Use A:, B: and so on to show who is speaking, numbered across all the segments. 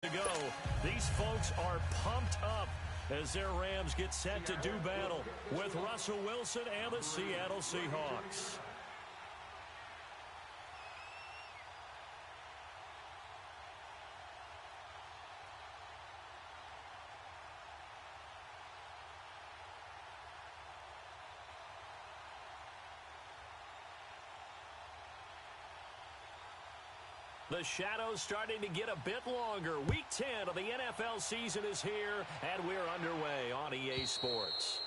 A: To go. These folks are pumped up as their Rams get set to do battle with Russell Wilson and the Seattle Seahawks. The shadow's starting to get a bit longer. Week 10 of the NFL season is here, and we're underway on EA Sports.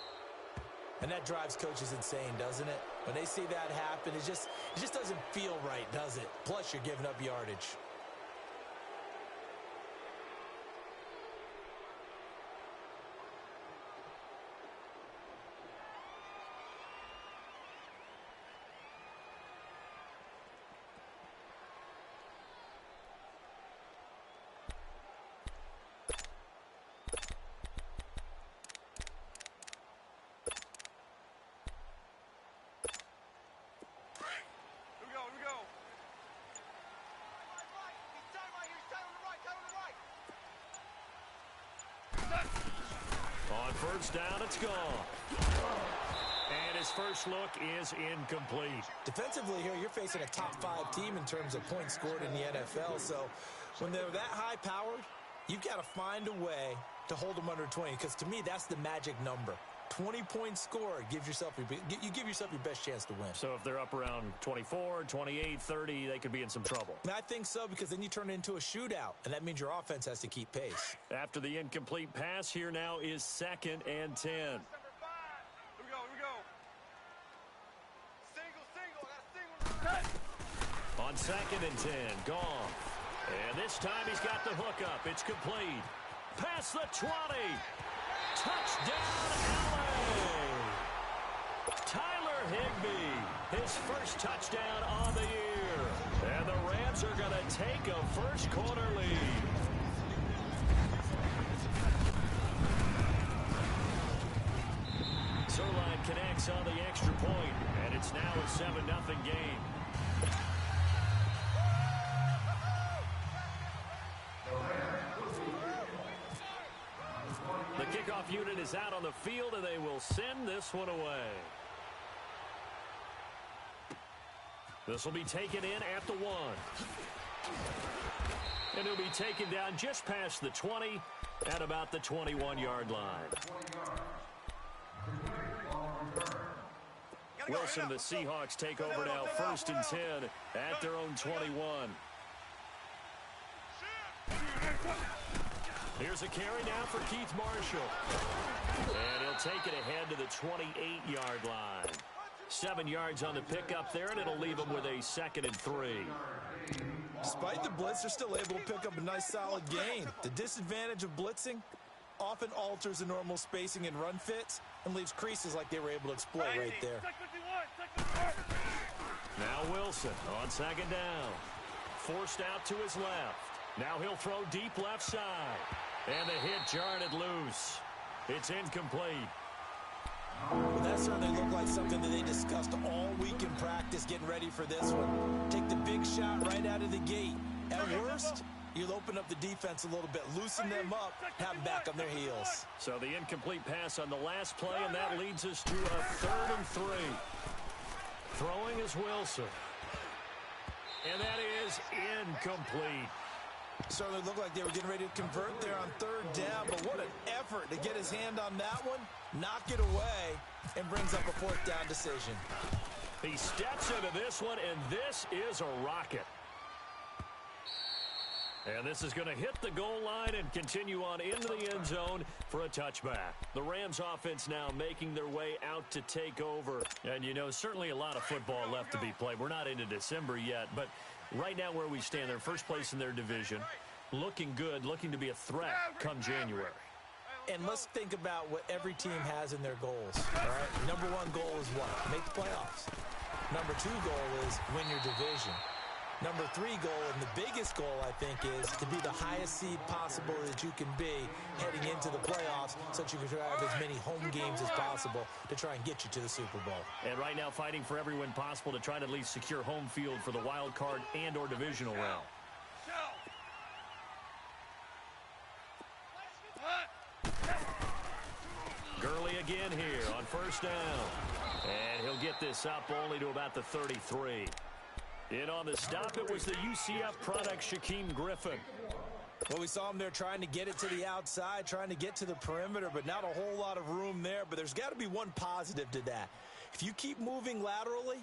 B: And that drives coaches insane, doesn't it? When they see that happen, it just doesn't feel right, does it? Plus, you're giving up yardage.
A: On first down, it's gone. And his first look is incomplete.
B: Defensively here, you're facing a top 5 team in terms of points scored in the NFL. So when they're that high-powered, you've got to find a way to hold them under 20. Because to me, that's the magic number. 20 points scored, you give yourself your best chance to win.
A: So if they're up around 24, 28, 30, they could be in some trouble.
B: I think so, because then you turn it into a shootout, and that means your offense has to keep pace.
A: After the incomplete pass, here now is 2nd and 10.
C: Here we go. Single.
A: On 2nd and 10, gone. And this time he's got the hook up. It's complete. Past the 20. Touchdown, LA! Tyler Higbee, his first touchdown on the year. And the Rams are going to take a first-quarter lead. Zerline connects on the extra point, and it's now a 7-0 game. The kickoff unit is out on the field, and they will send this one away. This will be taken in at the 1. And he'll be taken down just past the 20 at about the 21-yard line. Wilson, the Seahawks take over now, 1st and 10 at their own 21. Here's a carry now for Keith Marshall. And he'll take it ahead to the 28-yard line. 7 yards on the pickup there, and it'll leave him with a 2nd and 3.
B: Despite the blitz, they're still able to pick up a nice, solid gain. The disadvantage of blitzing often alters the normal spacing and run fits and leaves creases like they were able to exploit right there.
A: Now Wilson on 2nd down. Forced out to his left. Now he'll throw deep left side. And the hit jarred it loose. It's incomplete.
B: Well, that certainly looked like something that they discussed all week in practice getting ready for this one. Take the big shot right out of the gate. At worst, you'll open up the defense a little bit, loosen them up, have them back on their heels.
A: So the incomplete pass on the last play, and that leads us to a 3rd and 3. Throwing is Wilson. And that is incomplete.
B: Certainly looked like they were getting ready to convert there on 3rd down, but what an effort to get his hand on that one, knock it away, and brings up a 4th down decision.
A: He steps into this one, and this is a rocket. And this is going to hit the goal line and continue on into the end zone for a touchback. The Rams offense now making their way out to take over. And, you know, certainly a lot of football left to be played. We're not into December yet, but right now where we stand, they're first place in their division. Looking good, looking to be a threat come January.
B: And let's think about what every team has in their goals, all right? Number 1 goal is what? Make the playoffs. Number 2 goal is win your division. Number 3 goal, and the biggest goal, I think, is to be the highest seed possible that you can be heading into the playoffs so that you can have as many home games as possible to try and get you to the Super Bowl.
A: And right now fighting for every win possible to try to at least secure home field for the wild card and or divisional round. again here on first down. And he'll get this up only to about the 33. In on the stop, it was the UCF product, Shaquem Griffin.
B: Well, we saw him there trying to get it to the outside, trying to get to the perimeter, but not a whole lot of room there. But there's got to be one positive to that. If you keep moving laterally,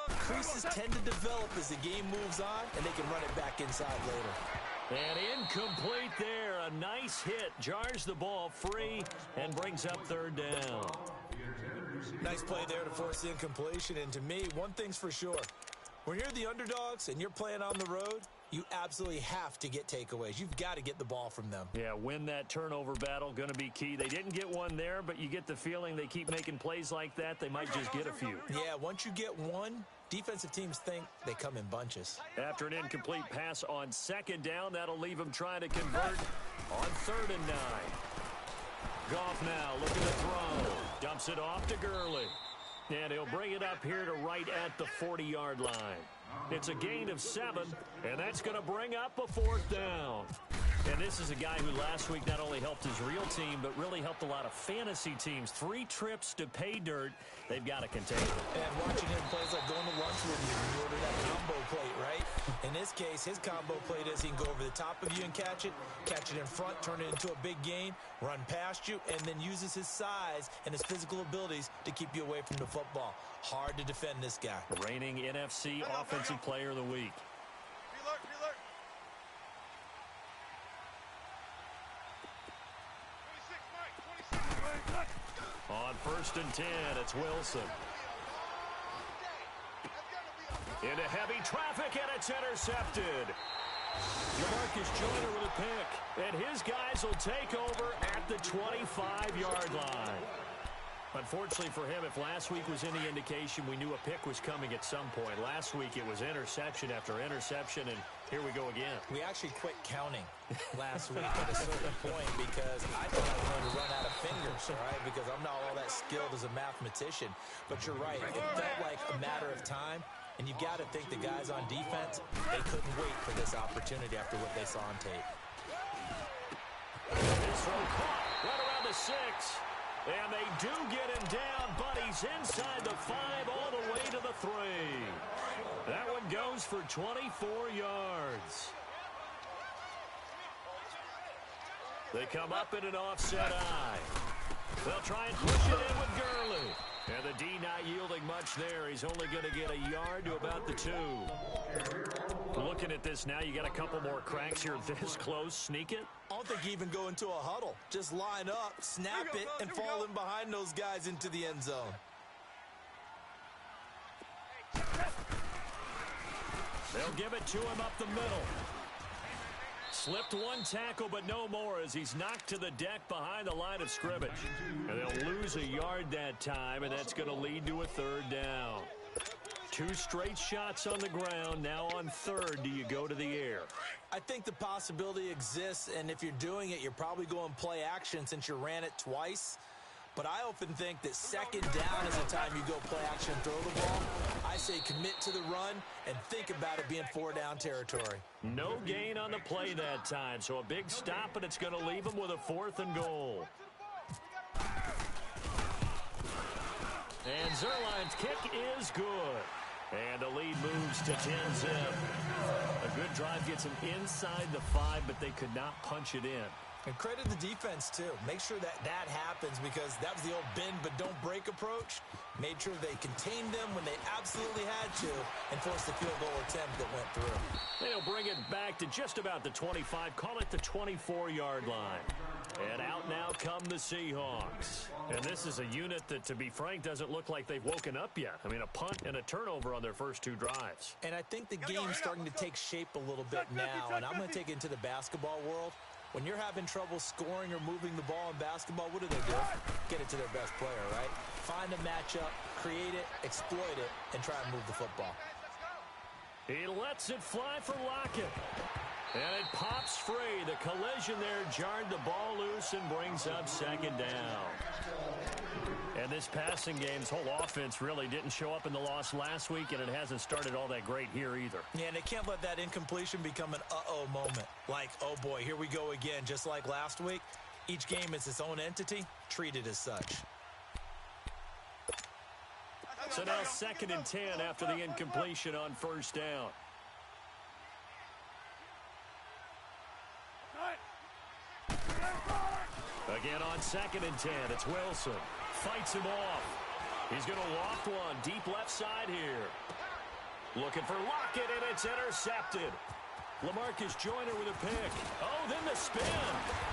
B: creases tend to develop as the game moves on, and they can run it back inside later.
A: And incomplete there. A nice hit. Jars the ball free and brings up third down.
B: Nice play there to force the incompletion. And to me, one thing's for sure. When you're the underdogs and you're playing on the road, you absolutely have to get takeaways. You've got to get the ball from them.
A: Yeah, win that turnover battle, going to be key. They didn't get one there, but you get the feeling they keep making plays like that, they might just get a few.
B: Yeah, once you get one, defensive teams think they come in bunches.
A: After an incomplete pass on second down, that'll leave them trying to convert on 3rd and 9. Goff now looking to throw. Dumps it off to Gurley. And he'll bring it up here to right at the 40-yard line. It's a gain of 7, and that's going to bring up a 4th down. And this is a guy who last week not only helped his real team, but really helped a lot of fantasy teams. 3 trips to pay dirt. They've got to contain him.
B: And watching him plays like going to lunch with you when you order that combo plate, right? In this case, his combo plate is he can go over the top of you and catch it in front, turn it into a big gain, run past you, and then uses his size and his physical abilities to keep you away from the football. Hard to defend this guy.
A: Reigning NFC Offensive Player of the Week.
C: Alert, alert. 26, Mike, 26.
A: On 1st and 10, it's Wilson. Into heavy traffic, and it's intercepted. Jamarcus Joyner with a pick, and his guys will take over at the 25-yard line. Unfortunately for him, if last week was any indication, we knew a pick was coming at some point. Last week, it was interception after interception, and here we go again.
B: We actually quit counting last week at a certain point because I thought I was going to run out of fingers, all right, because I'm not all that skilled as a mathematician. But you're right. It felt like a matter of time, and you've got to think the guys on defense, they couldn't wait for this opportunity after what they saw on tape.
A: This throw caught right around the 6. And they do get him down, but he's inside the 5 all the way to the 3. That one goes for 24 yards. They come up in an offset eye. They'll try and push it in with Gurley. And the D not yielding much there. He's only going to get a yard to about the 2. Looking at this now, you got a couple more cracks here this close. Sneak it.
B: I don't think you even go into a huddle. Just line up, snap it, and fall in behind those guys into the end zone.
A: They'll give it to him up the middle. Slipped one tackle, but no more as he's knocked to the deck behind the line of scrimmage. And they'll lose a yard that time, and that's going to lead to a 3rd down. 2 straight shots on the ground. Now on 3rd, do you go to the air?
B: I think the possibility exists, and if you're doing it, you're probably going play action since you ran it twice. But I often think that 2nd down is the time you go play action and throw the ball. I say commit to the run and think about it being 4-down territory.
A: No gain on the play that time, so a big stop, and it's going to leave them with a 4th and goal. And Zerline's kick is good. And the lead moves to 10-zip. A good drive gets them inside the 5, but they could not punch it in.
B: And credit the defense, too. Make sure that happens because that was the old bend but don't break approach. Made sure they contained them when they absolutely had to and forced the field goal attempt that went through.
A: They'll bring it back to just about the 25. Call it the 24-yard line. And out now come the Seahawks. And this is a unit that, to be frank, doesn't look like they've woken up yet. I mean, a punt and a turnover on their first 2 drives.
B: And I think the game's starting to take shape a little bit now. And I'm going to take it into the basketball world. When you're having trouble scoring or moving the ball in basketball, what do? Get it to their best player, right? Find a matchup, create it, exploit it, and try and move the football.
A: He lets it fly for Lockett. And it pops free. The collision there jarred the ball loose and brings up 2nd down. And this passing game's whole offense really didn't show up in the loss last week, and it hasn't started all that great here either.
B: Yeah, and they can't let that incompletion become an uh-oh moment. Like, oh boy, here we go again, just like last week. Each game is its own entity, treated as such.
A: So now 2nd and 10 after the incompletion on first down. Again on 2nd and 10, it's Wilson. Fights him off. He's going to loft one deep left side here. Looking for Lockett, and it's intercepted. LaMarcus Joyner with a pick. Oh, then the spin.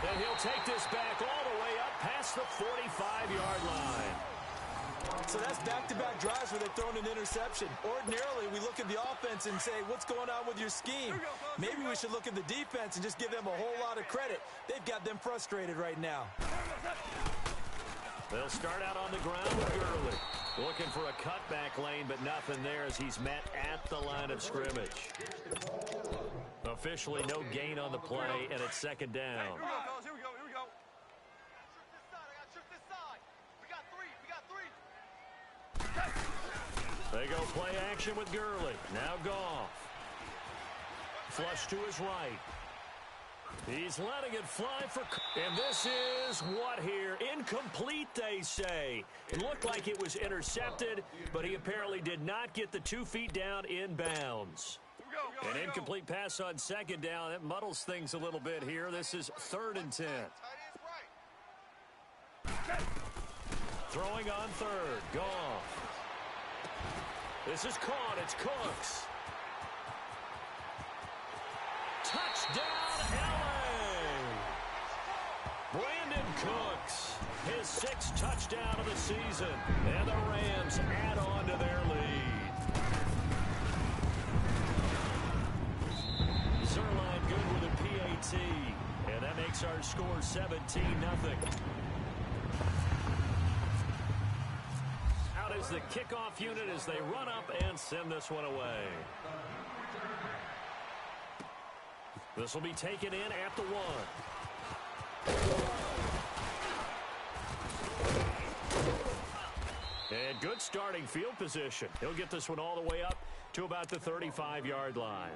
A: And he'll take this back all the way up past the 45-yard line.
B: So that's back-to-back drives where they've thrown an interception. Ordinarily, we look at the offense and say, what's going on with your scheme? Maybe we should look at the defense and just give them a whole lot of credit. They've got them frustrated right now.
A: They'll start out on the ground with Gurley. Looking for a cutback lane, but nothing there as he's met at the line of scrimmage. Officially no gain on the play, and it's 2nd down.
C: Here we go, fellas. Here we go. Here we go. I got to trip this side. We got three.
A: They go play action with Gurley. Now Goff. Flush to his right. He's letting it fly for... And this is what here? Incomplete, they say. It looked like it was intercepted, but he apparently did not get the 2 feet down in bounds. An incomplete pass on 2nd down. That muddles things a little bit here. This is 3rd and 10. Throwing on 3rd. Goff. This is caught. It's Cooks. Touchdown, LA! Brandon Cooks, his 6th touchdown of the season. And the Rams add on to their lead. Zerline good with a PAT. And that makes our score 17-0. Out is the kickoff unit as they run up and send this one away. This will be taken in at the 1. And good starting field position. He'll get this one all the way up to about the 35-yard line.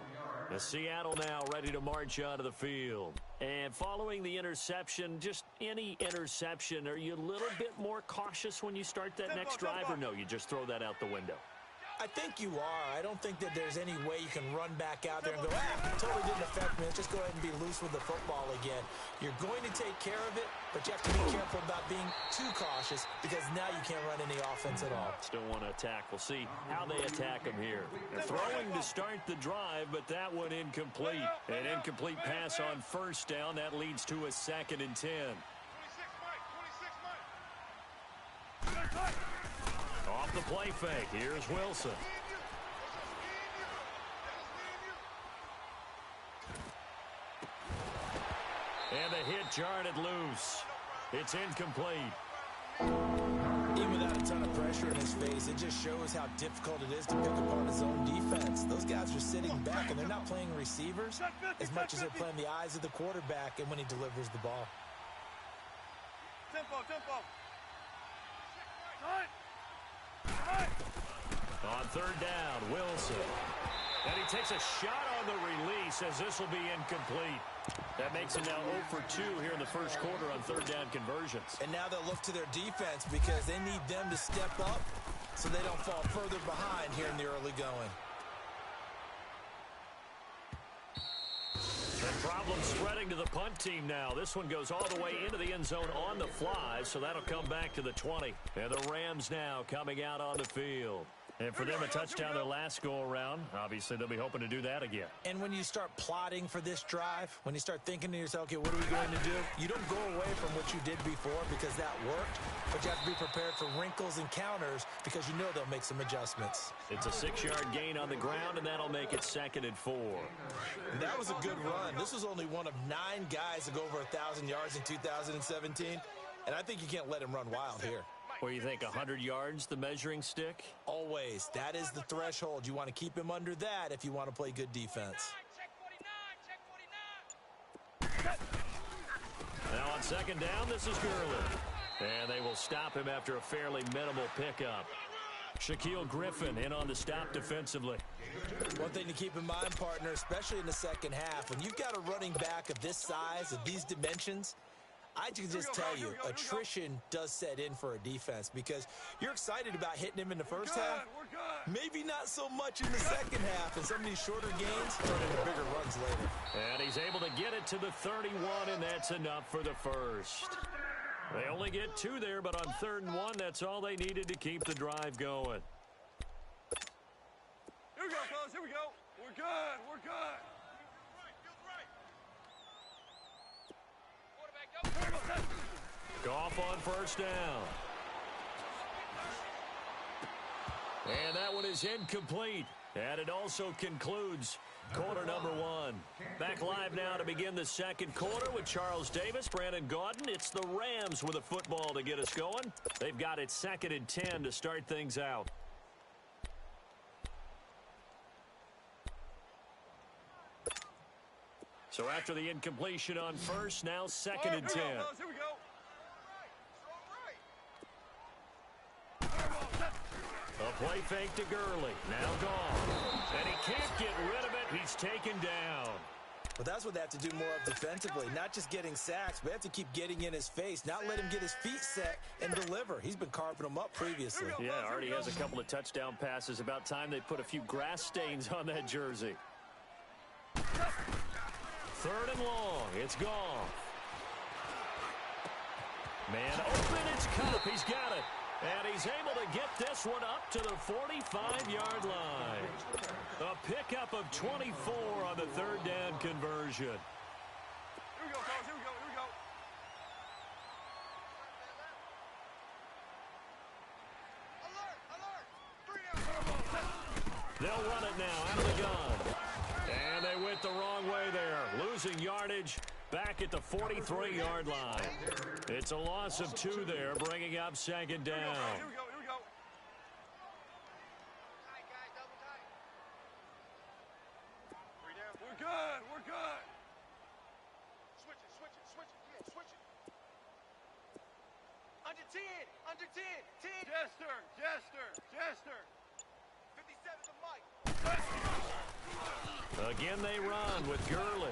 A: The Seattle now ready to march onto the field. And following the interception, just any interception, are you a little bit more cautious when you start that next drive, or no, you just throw that out the window?
B: I think you are. I don't think that there's any way you can run back out there and go, it totally didn't affect me. Let's just go ahead and be loose with the football again. You're going to take care of it, but you have to be careful about being too cautious because now you can't run any offense at all.
A: Still want to attack. We'll see how they attack him here. They're throwing to start the drive, but that one incomplete. An incomplete pass on first down. That leads to a 2nd and 10.
C: 26, Mike.
A: Off the play fake. Here's Wilson. And the hit jarred it loose. It's incomplete.
B: Even without a ton of pressure in his face, it just shows how difficult it is to pick apart his own defense. Those guys are sitting back, and they're not playing receivers as much as they're playing the eyes of the quarterback and when he delivers the ball.
C: Tempo.
A: On 3rd down, Wilson. And he takes a shot on the release as this will be incomplete. That makes it now 0 for 2 here in the first quarter on 3rd down conversions.
B: And now they'll look to their defense because they need them to step up so they don't fall further behind here in the early going.
A: And problem spreading to the punt team now. This one goes all the way into the end zone on the fly, so that'll come back to the 20. And the Rams now coming out on the field. And for them, a touchdown their last go-around. Obviously, they'll be hoping to do that again.
B: And when you start plotting for this drive, when you start thinking to yourself, okay, what are we going to do? You don't go away from what you did before because that worked, but you have to be prepared for wrinkles and counters because you know they'll make some adjustments.
A: It's a 6-yard gain on the ground, and that'll make it 2nd and 4.
B: And that was a good run. This was only one of 9 guys to go over 1,000 yards in 2017, and I think you can't let him run wild here.
A: Or you think 100 yards, the measuring stick?
B: Always. That is the threshold. You want to keep him under that if you want to play good defense.
A: Now on 2nd down, this is Gurley. And they will stop him after a fairly minimal pickup. Shaquille Griffin in on the stop defensively.
B: One thing to keep in mind, partner, especially in the second half, when you've got a running back of this size, of these dimensions, I can just tell you, attrition does set in for a defense because you're excited about hitting him in the first half. Maybe not so much in the second half, and some of these shorter gains turn into bigger runs later.
A: And he's able to get it to the 31, and that's enough for the first. They only get 2 there, but on 3rd and 1, that's all they needed to keep the drive going.
C: Here we go, fellas. Here we go. We're good. We're good.
A: Goff on first down. And that one is incomplete. And it also concludes quarter number 1. Back live now to begin the second quarter with Charles Davis, Brandon Gaudin. It's the Rams with a football to get us going. They've got it 2nd and 10 to start things out. So after the incompletion on first, now 2nd and 10.
C: Here we go.
A: A play fake to Gurley. Now gone. And he can't get rid of it. He's taken down.
B: But that's what they have to do more of defensively. Not just getting sacks, but they have to keep getting in his face. Not let him get his feet set and deliver. He's been carving them up previously.
A: Yeah, already has a couple of touchdown passes. About time they put a few grass stains on that jersey. 3rd and long. It's gone. Man open. It's Cup. He's got it. And he's able to get this one up to the 45-yard line. A pickup of 24 on the 3rd down conversion.
C: Here we go, fellas. Here we go. Here we go. Alert! Alert! 3 down.
A: They'll run it now out of the gun. And they went the wrong way there. Losing yardage back at the 43-yard line. It's a loss of 2 there, bringing up 2nd down.
C: Here we go. Here we go. Tight, guys. Double tight. 3 down. We're good. We're good. Switch it. Switch it. Switch it. Yeah, switch it. Under 10. Under 10. 10. Jester. Jester. Jester. 57 to Mike.
A: Again they run with Gurley.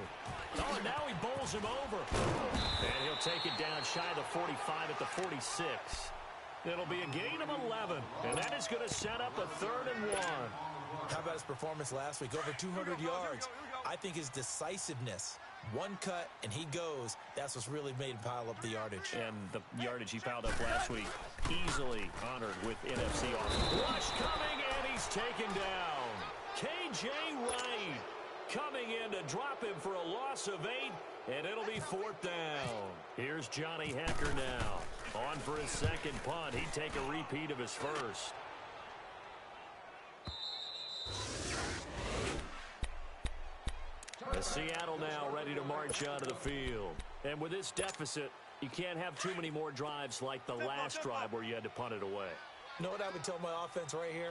A: Oh, now he bowls him over. And he'll take it down shy of the 45 at the 46. It'll be a gain of 11. And that is going to set up a 3rd and 1.
B: How about his performance last week? Over 200 yards. I think his decisiveness. One cut, and he goes. That's what's really made him pile up the yardage.
A: And the yardage he piled up last week, easily honored with NFC offense. Rush coming, and he's taken down. K.J. Wright coming in to drop him for a loss of 8, and it'll be 4th down. Here's Johnny Hecker now. On for his 2nd punt. He'd take a repeat of his first. As Seattle now ready to march out of the field. And with this deficit, you can't have too many more drives like the last drive where you had to punt it away.
B: You know what I would tell my offense right here?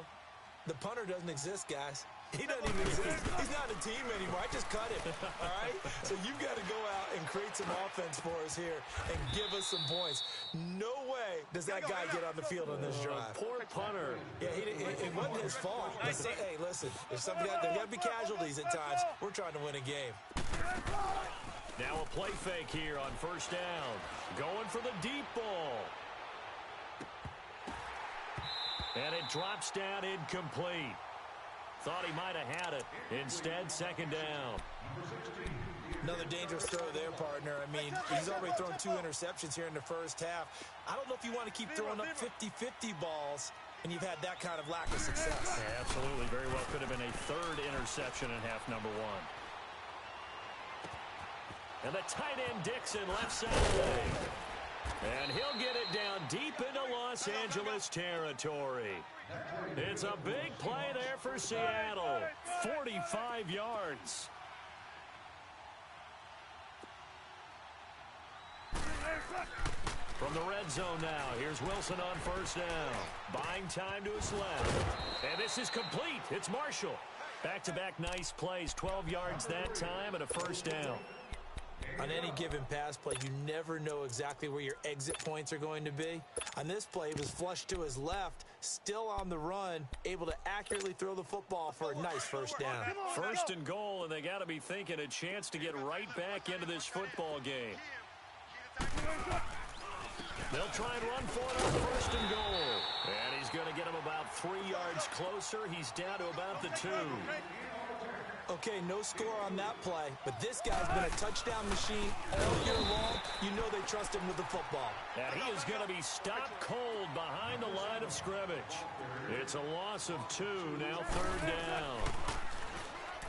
B: The punter doesn't exist, guys. He doesn't even exist. He's not a team anymore. I just cut him, all right? So you've got to go out and create some offense for us here and give us some points. No way does that guy get on the field on this drive.
A: Poor punter.
B: Yeah, it wasn't his fault. Hey, listen, there's got to be casualties at times. We're trying to win a game.
A: Now a play fake here on first down. Going for the deep ball. And it drops down incomplete. Thought he might have had it. Instead, 2nd down.
B: Another dangerous throw there, partner. I mean, he's already thrown 2 interceptions here in the first half. I don't know if you want to keep throwing up 50-50 balls, and you've had that kind of lack of success.
A: Yeah, absolutely. Very well could have been a 3rd interception in half number 1. And the tight end Dixon left side leg. And he'll get it down deep into Los Angeles territory. It's a big play there for Seattle. 45 yards. From the red zone now, here's Wilson on first down. Buying time to his left. And this is complete. It's Marshall. Back-to-back nice plays. 12 yards that time and a first down.
B: On any given pass play, you never know exactly where your exit points are going to be. On this play, he was flushed to his left, still on the run, able to accurately throw the football for a nice first down.
A: 1st and goal, and they got to be thinking a chance to get right back into this football game. They'll try and run for it on first and goal. And he's going to get him about 3 yards closer. He's down to about the 2.
B: Okay, no score on that play, but this guy's been a touchdown machine all year long. You know they trust him with the football.
A: And he is going to be stopped cold behind the line of scrimmage. It's a loss of 2, now 3rd down.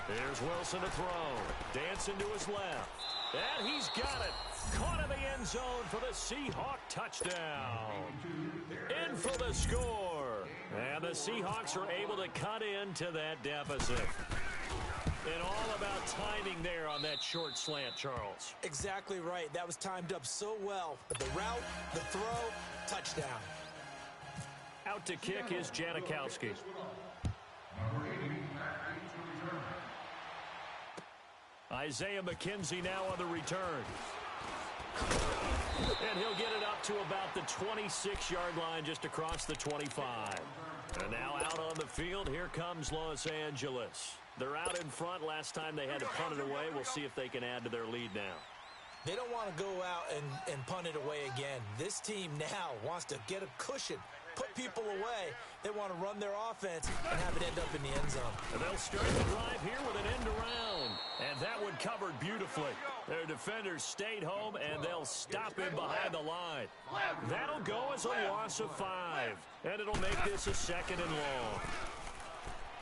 A: Here's Wilson to throw. Dancing to his left. And he's got it. Caught in the end zone for the Seahawk touchdown. In for the score. And the Seahawks are able to cut into that deficit. And all about timing there on that short slant, Charles.
B: Exactly right. That was timed up so well. But the route, the throw, touchdown.
A: Out to kick is Janikowski. Isaiah McKenzie now on the return. And he'll get it up to about the 26-yard line, just across the 25. And now out on the field, here comes Los Angeles. They're out in front. Last time they had to punt it away. We'll see if they can add to their lead now.
B: They don't want to go out and punt it away again. This team now wants to get a cushion, put people away. They want to run their offense and have it end up in the end zone.
A: And they'll start the drive here with an end around. And that one covered beautifully. Their defenders stayed home, and they'll stop him behind the line. That'll go as a loss of 5. And it'll make this a 2nd and long.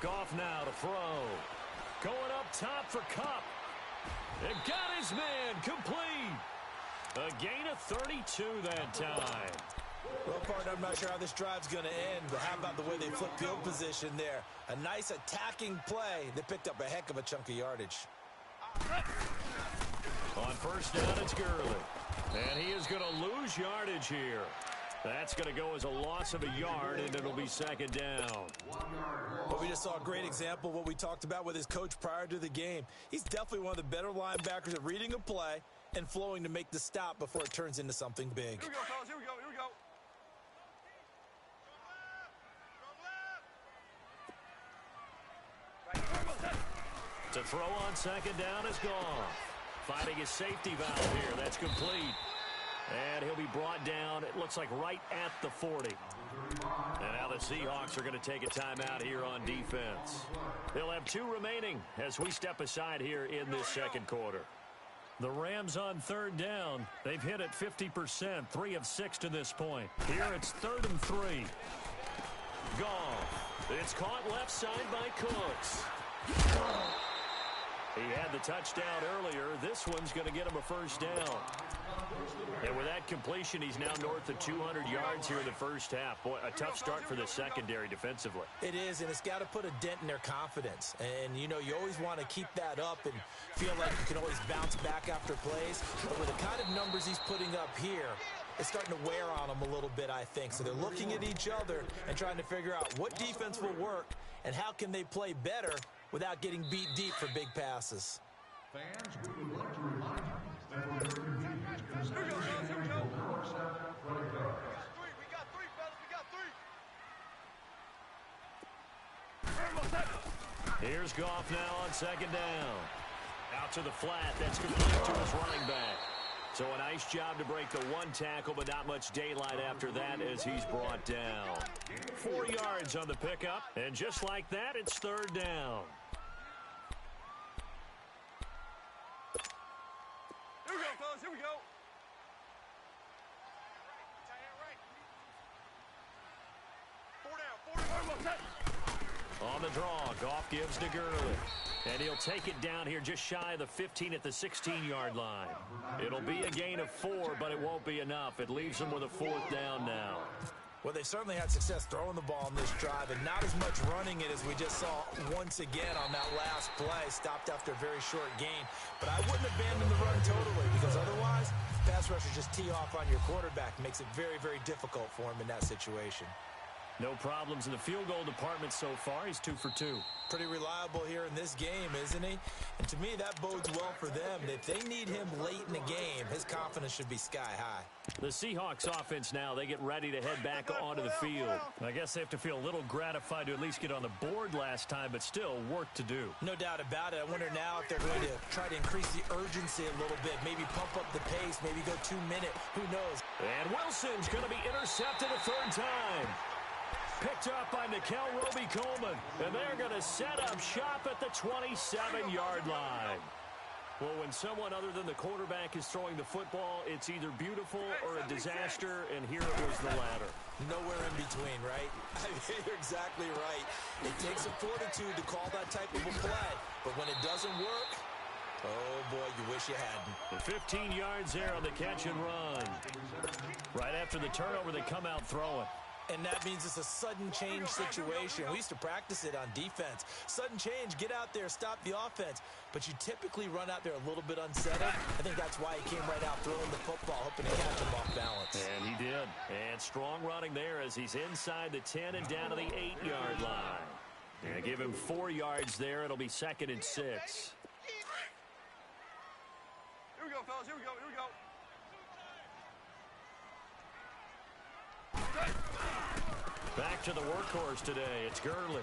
A: Goff now to throw. Going up top for Kupp. And got his man complete. A gain of 32 that time.
B: Well, partner, I'm not sure how this drive's going to end, but how about the way they flipped field position there? A nice attacking play. They picked up a heck of a chunk of yardage.
A: On first down, it's Gurley. And he is going to lose yardage here. That's going to go as a loss of a yard, and it'll be 2nd down.
B: Well, we just saw a great example of what we talked about with his coach prior to the game. He's definitely one of the better linebackers at reading a play and flowing to make the stop before it turns into something big.
C: Here we go, fellas. Here we go. Here we go.
A: To throw on 2nd down is gone. Finding his safety valve here. That's complete. And he'll be brought down, it looks like right at the 40. And now the Seahawks are going to take a timeout here on defense. They'll have 2 remaining as we step aside here in this 2nd quarter. The Rams on 3rd down. They've hit it 50%, 3 of 6 to this point. Here it's 3rd and 3. Goff. It's caught left side by Cooks. He had the touchdown earlier. This one's going to get him a 1st down. And with that completion, he's now north of 200 yards here in the 1st half. Boy, a tough start for the secondary defensively.
B: It is, and it's got to put a dent in their confidence. And, you know, you always want to keep that up and feel like you can always bounce back after plays. But with the kind of numbers he's putting up here, it's starting to wear on them a little bit, I think. So they're looking at each other and trying to figure out what defense will work and how can they play better without getting beat deep for big passes.
D: Fans, we would like to remind you that for your convenience,
C: Here we go, fellas. Here we go.
D: right guard.
C: We got 3, fellas. We got 3.
A: Here's Goff now on 2nd down. Out to the flat. That's complete to his running back. So a nice job to break the 1 tackle, but not much daylight after that as he's brought down. 4 yards on the pickup, and just like that, it's 3rd down.
C: Here we go, fellas. Here we go.
A: On the draw, Goff gives to Gurley. And he'll take it down here just shy of the 15 at the 16-yard line. It'll be a gain of 4, but it won't be enough. It leaves them with a 4th down now.
B: Well, they certainly had success throwing the ball on this drive, and not as much running it as we just saw once again on that last play. Stopped after a very short gain. But I wouldn't abandon the run totally, because otherwise, pass rushers just tee off on your quarterback. Makes it very, very difficult for him in that situation.
A: No problems in the field goal department so far. He's 2 for 2.
B: Pretty reliable here in this game, isn't he? And to me, that bodes well for them. If they need him late in the game, his confidence should be sky high.
A: The Seahawks offense now, they get ready to head back onto the field. I guess they have to feel a little gratified to at least get on the board last time, but still work to do.
B: No doubt about it. I wonder now if they're going to try to increase the urgency a little bit, maybe pump up the pace, maybe go 2 minute. Who knows?
A: And Wilson's going to be intercepted a third time. Picked up by Nickel Roby-Coleman. And they're going to set up shop at the 27-yard line. Well, when someone other than the quarterback is throwing the football, it's either beautiful or a disaster, and here it was the latter.
B: Nowhere in between, right? You're exactly right. It takes a fortitude to call that type of a play, but when it doesn't work, oh, boy, you wish you hadn't.
A: 15 yards there on the catch and run. Right after the turnover, they come out throwing.
B: And that means it's a sudden change situation. We used to practice it on defense. Sudden change, get out there, stop the offense. But you typically run out there a little bit unsettled. I think that's why he came right out throwing the football, hoping to catch him off balance.
A: And he did. And strong running there as he's inside the 10 and down to the 8-yard line. And give him 4 yards there. It'll be 2nd and 6.
C: Here we go, fellas. Here we go. Here we go.
A: Back to the workhorse today. It's Gurley.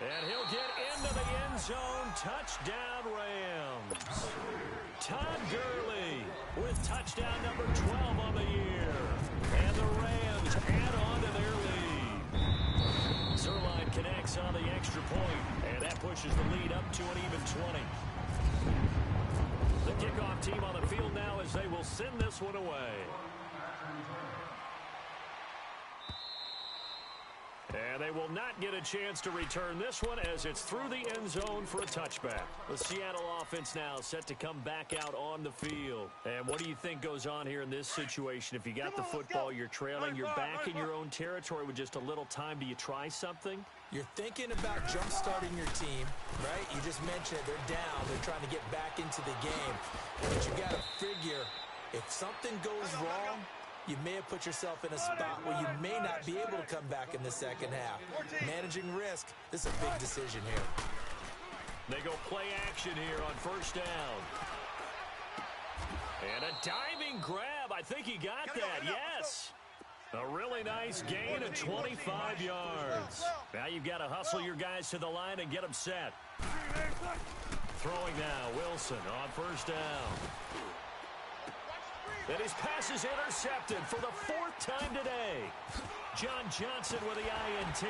A: And he'll get into the end zone. Touchdown, Rams. Todd Gurley with touchdown number 12 on the year. And the Rams add on to their lead. Zerline connects on the extra point, and that pushes the lead up to an even 20. The kickoff team on the field now as they will send this one away. And they will not get a chance to return this one as it's through the end zone for a touchback. The Seattle offense now set to come back out on the field. And what do you think goes on here in this situation? If you got the football, you're trailing, you're back in your own territory with just a little time. Do you try something?
B: You're thinking about jump-starting your team, right? You just mentioned it. They're down. They're trying to get back into the game. But you got to figure if something goes wrong, you may have put yourself in a spot where you may not be able to come back in the second half. Managing risk, this is a big decision here.
A: They go play action here on first down. And a diving grab. I think he got that, yes. A really nice gain of 25 yards. Now you've got to hustle your guys to the line and get them set. Throwing now, Wilson on first down. And his pass is intercepted for the 4th time today. John Johnson with the INT.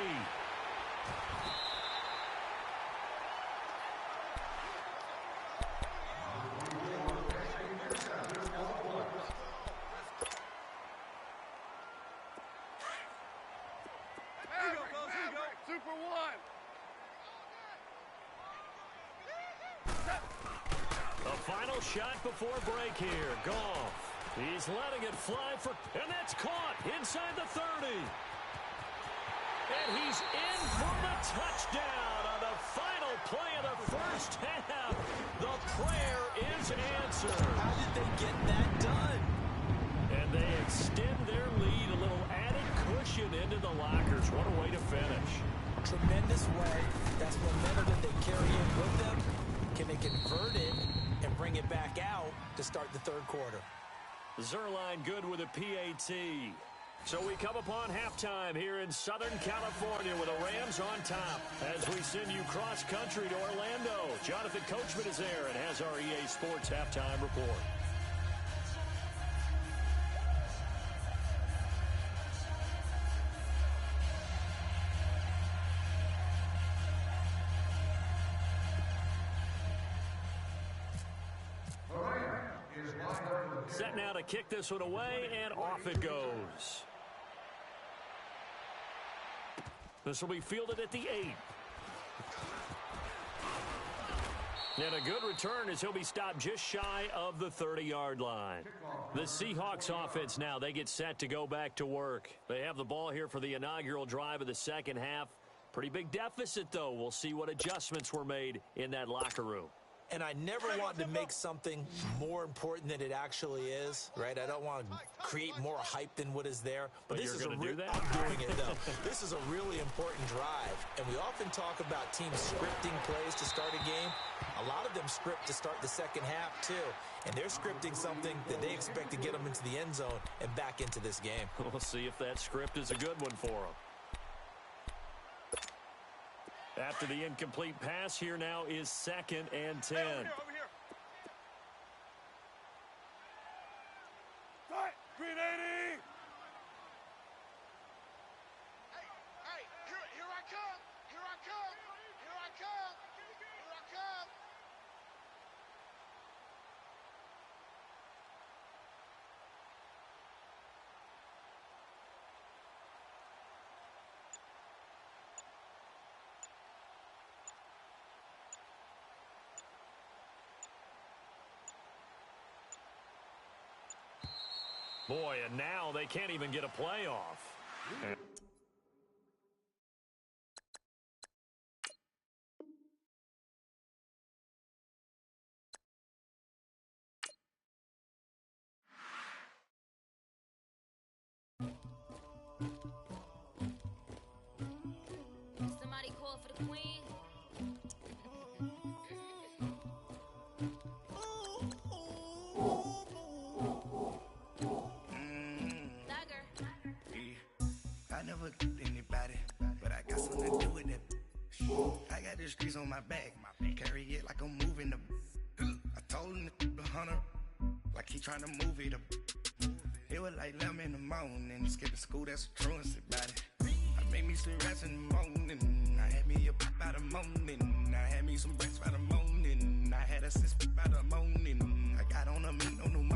C: Here we go, fellas. Here we go. Super one.
A: The final shot before break here. Goff. He's letting it fly and that's caught inside the 30. And he's in for the touchdown on the final play of the first half. The prayer is answered.
B: How did they get that done?
A: And they extend their lead, a little added cushion into the lockers. What a way to finish.
B: Tremendous way. That's momentum that they carry in with them. Can they convert it and bring it back out to start the third quarter?
A: Zerline good with a PAT. So we come upon halftime here in Southern California with the Rams on top as we send you cross-country to Orlando. Jonathan Coachman is there and has our EA Sports halftime report. Set now to kick this one away, and off it goes. This will be fielded at the 8. And a good return as he'll be stopped just shy of the 30-yard line. The Seahawks offense now, they get set to go back to work. They have the ball here for the inaugural drive of the second half. Pretty big deficit, though. We'll see what adjustments were made in that locker room.
B: And I never want to make something more important than it actually is, right? I don't want to create more hype than what is there. But this is
A: I'm doing
B: it, though. This is a really important drive. And we often talk about teams scripting plays to start a game. A lot of them script to start the second half, too. And they're scripting something that they expect to get them into the end zone and back into this game.
A: We'll see if that script is a good one for them. After the incomplete pass, here now is 2nd and 10.
C: Hey, over here. Right, green 80. Hey, here I come. Here I come. Here I come. Here I come.
A: Boy, and now they can't even get a playoff.
E: Somebody call for the queen.
F: I never killed anybody, but I got something to do with that. I got the streets on my back, carry it like I'm moving the. I told him to 100, like he trying to move it up. It was like 11 in the morning, skipping school, that's a truancy about it. I made me some rats in the morning, I had me a pop by the morning, I had me some breaks by the morning, I had a sis by the morning, I got on a meat on the morning.